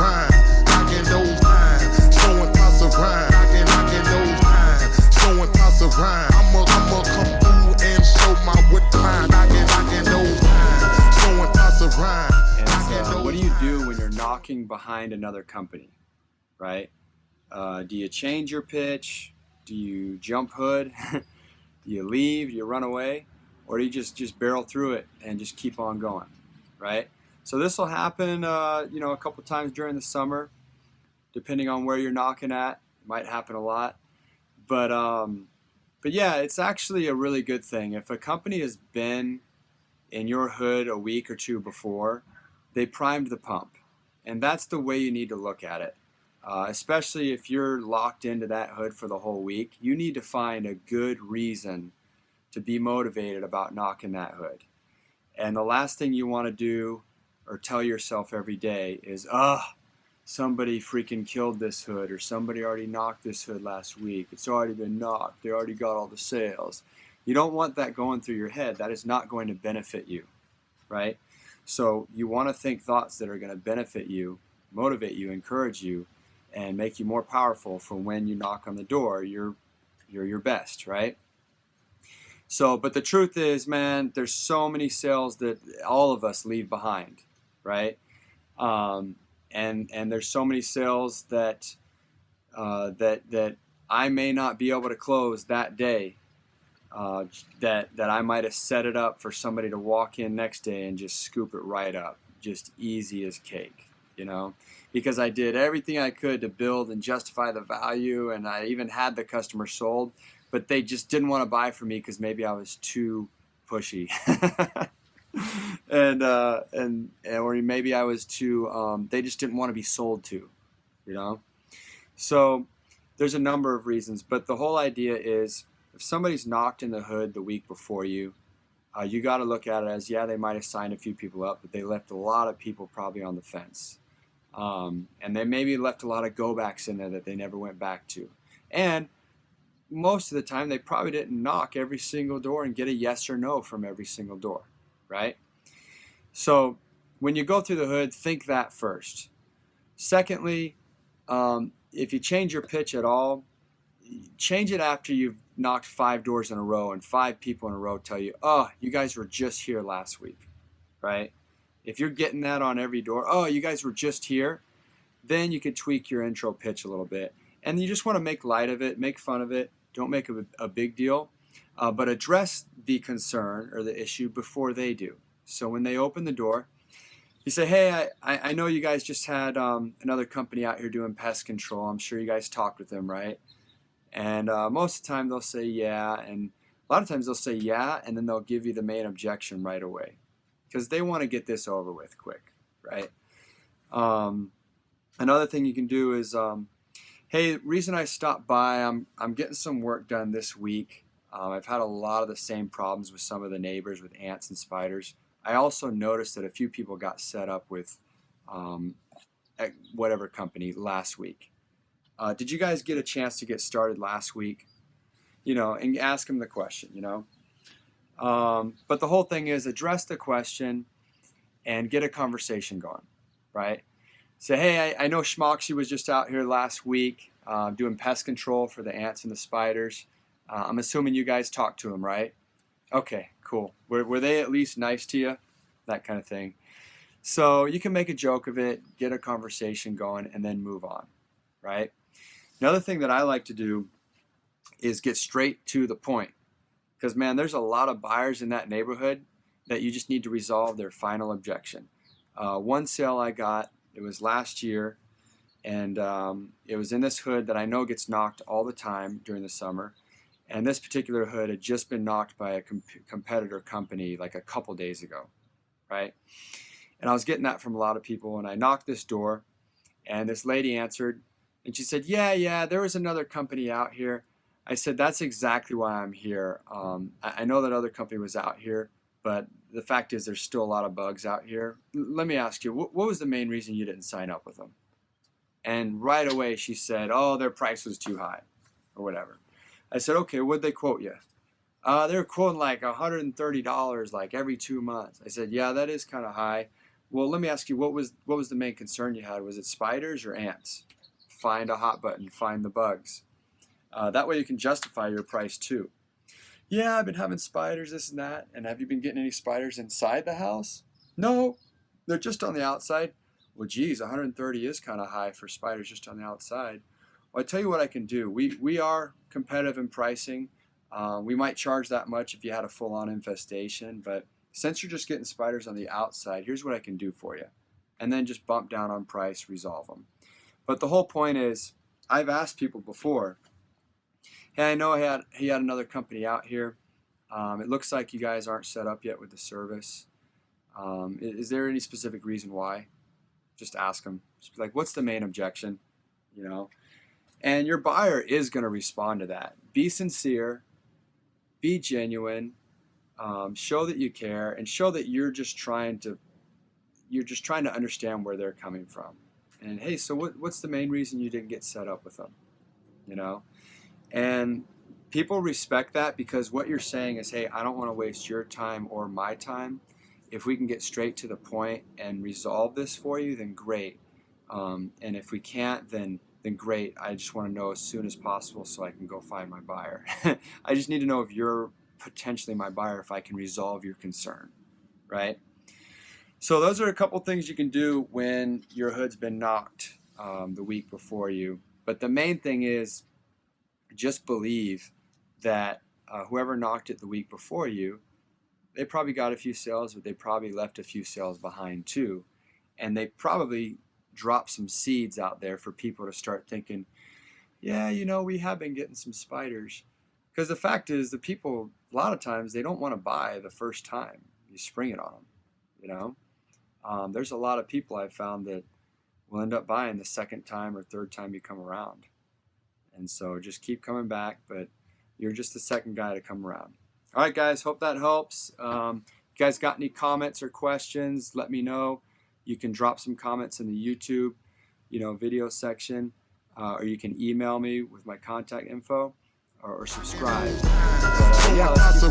rhyme, knocking those lines, showing thoughts of rhyme, knocking those lines, showing thoughts of rhyme. I'ma come through and show my wit line, knocking those lines, showing thoughts of rhyme. And so what do you do when you're knocking behind another company, right? Do you change your pitch? Do you jump hood? Do you leave? Do you run away? Or do you just barrel through it and just keep on going, right? So this will happen, a couple times during the summer, depending on where you're knocking at. It might happen a lot, but yeah, it's actually a really good thing. If a company has been in your hood a week or two before, they primed the pump, and that's the way you need to look at it. Especially if you're locked into that hood for the whole week, you need to find a good reason to be motivated about knocking that hood. And the last thing you want to do or tell yourself every day is, somebody freaking killed this hood, or somebody already knocked this hood last week. It's already been knocked. They already got all the sales. You don't want that going through your head. That is not going to benefit you, right? So you want to think thoughts that are going to benefit you, motivate you, encourage you, and make you more powerful for when you knock on the door. You're your best, right? So, but the truth is, man, there's so many sales that all of us leave behind, right? And there's so many sales that that I may not be able to close that day. That I might have set it up for somebody to walk in next day and just scoop it right up, just easy as cake, because I did everything I could to build and justify the value, and I even had the customer sold, but they just didn't want to buy from me because maybe I was too pushy, or maybe I was too. They just didn't want to be sold to, So there's a number of reasons, but the whole idea is, if somebody's knocked in the hood the week before you, you got to look at it as, yeah, they might have signed a few people up, but they left a lot of people probably on the fence. And they maybe left a lot of go-backs in there that they never went back to. And most of the time, they probably didn't knock every single door and get a yes or no from every single door, right? So when you go through the hood, think that first. Secondly, if you change your pitch at all, change it after you've knocked 5 doors in a row and 5 people in a row tell you, you guys were just here last week, right? If you're getting that on every door, you guys were just here, then you could tweak your intro pitch a little bit. And you just want to make light of it, make fun of it, don't make a big deal, but address the concern or the issue before they do. So when they open the door, you say, hey, I know you guys just had another company out here doing pest control. I'm sure you guys talked with them, right? And most of the time they'll say yeah, and a lot of times they'll say yeah, and then they'll give you the main objection right away because they want to get this over with quick, right? Another thing you can do is, hey, reason I stopped by, I'm getting some work done this week. I've had a lot of the same problems with some of the neighbors with ants and spiders. I also noticed that a few people got set up with at whatever company last week. Did you guys get a chance to get started last week? And ask them the question, But the whole thing is, address the question and get a conversation going, right? Say, hey, I know Schmoxy was just out here last week doing pest control for the ants and the spiders. I'm assuming you guys talked to him, right? Okay, cool. Were they at least nice to you? That kind of thing. So you can make a joke of it, get a conversation going, and then move on, right? Another thing that I like to do is get straight to the point. Because, man, there's a lot of buyers in that neighborhood that you just need to resolve their final objection. One sale I got, it was last year, and it was in this hood that I know gets knocked all the time during the summer. And this particular hood had just been knocked by a competitor company like a couple days ago, right? And I was getting that from a lot of people, and I knocked this door, and this lady answered, and she said, yeah, there was another company out here. I said, that's exactly why I'm here. I know that other company was out here, but the fact is there's still a lot of bugs out here. Let me ask you, what was the main reason you didn't sign up with them? And right away she said, their price was too high or whatever. I said, okay, what'd they quote you? They were quoting like $130 like every 2 months. I said, yeah, that is kind of high, Well, let me ask you, what was the main concern you had? Was it spiders or ants? Find a hot button, find the bugs. That way you can justify your price too. Yeah, I've been having spiders, this and that. And have you been getting any spiders inside the house? No, they're just on the outside. Well, geez, 130 is kind of high for spiders just on the outside. Well, I tell you what I can do. We are competitive in pricing. We might charge that much if you had a full-on infestation, but since you're just getting spiders on the outside, here's what I can do for you. And then just bump down on price, resolve them. But the whole point is, I've asked people before, hey, I know he had another company out here. It looks like you guys aren't set up yet with the service. Is there any specific reason why? Just ask them. Just be like, what's the main objection? You know? And your buyer is going to respond to that. Be sincere, be genuine, show that you care, and show that you're just trying to understand where they're coming from. And hey, so what's the main reason you didn't get set up with them? You know? And people respect that, because what you're saying is, hey, I don't want to waste your time or my time. If we can get straight to the point and resolve this for you, then great. And if we can't, then great. I just want to know as soon as possible so I can go find my buyer. I just need to know if you're potentially my buyer, if I can resolve your concern, right? So those are a couple things you can do when your hood's been knocked the week before you. But the main thing is, just believe that whoever knocked it the week before you, they probably got a few sales, but they probably left a few sales behind too. And they probably dropped some seeds out there for people to start thinking, yeah, you know, we have been getting some spiders. Because the fact is, the people, a lot of times, they don't want to buy the first time you spring it on them, you know. There's a lot of people I've found that will end up buying the second time or third time you come around. And so just keep coming back, but you're just the second guy to come around. All right, guys, hope that helps. If you guys got any comments or questions, let me know. You can drop some comments in the YouTube, video section, or you can email me with my contact info, or subscribe. But, yeah, let's keep